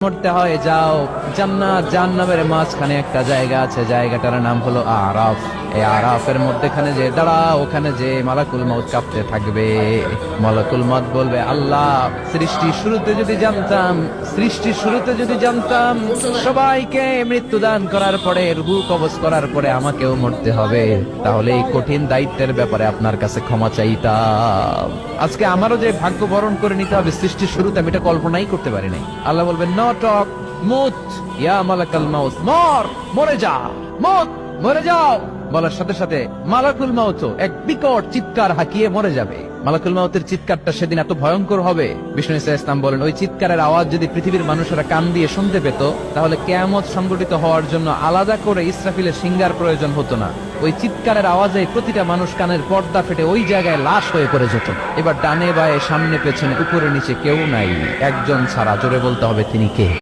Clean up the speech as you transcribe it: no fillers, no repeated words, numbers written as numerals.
মরতে হয় যাও জান্নাত জাহান্নামের মাঝখানে একটা জায়গা আছে, জায়গাটার নাম হলো আরাফ। এই আরাফের মধ্যখানে যে দাঁড়াও, ওখানে যে মালাকুল মউত কাঁপতে থাকবে। মালাকুল মউত বলবে, আল্লাহ সৃষ্টির শুরুতে যদি জানতাম সবাইকে মৃত্যু দান করার পরে, রূহ কবজ করার পরে আমাকেও মরতে হবে, তাহলে এই কঠিন দায়িত্বের ব্যাপারে আপনার কাছে ক্ষমা চাইতাম। আজকে আমারও যে ভাগ্য বরণ করে নিতে হবে সৃষ্টির শুরুতে, আমি এটা কল্পনাই করতে পারি নাই। আল্লাহ বলবেন, নো টক মুত ইয়া মালাকুল মউত, মরে যা, মরে যাও। বলার সাথে সাথে মালাকুল মউত এক বিকট চিৎকার হাঁকিয়ে মরে যাবে। মালাকুল মউতের চিৎকারটা সেদিন এত ভয়ঙ্কর হবে, বিষ্ণু ঈসা ইসলাম বলেন, ওই চিৎকারের আওয়াজ যদি পৃথিবীর মানুষেরা কান দিয়ে শুনতে পেত, তাহলে কিয়ামত সংঘটিত হওয়ার জন্য আলাদা করে ইসরাফিলের সিঙ্গার প্রয়োজন হতো না। ওই চিৎকারের আওয়াজে প্রতিটা মানুষ কানের পর্দা ফেটে ওই জায়গায় লাশ হয়ে পড়ে যেত। এবার ডানে বায়ে সামনে পেছনে উপরে নিচে কেউ নাই, একজন ছাড়া। জোরে বলতে হবে, তিনি কে?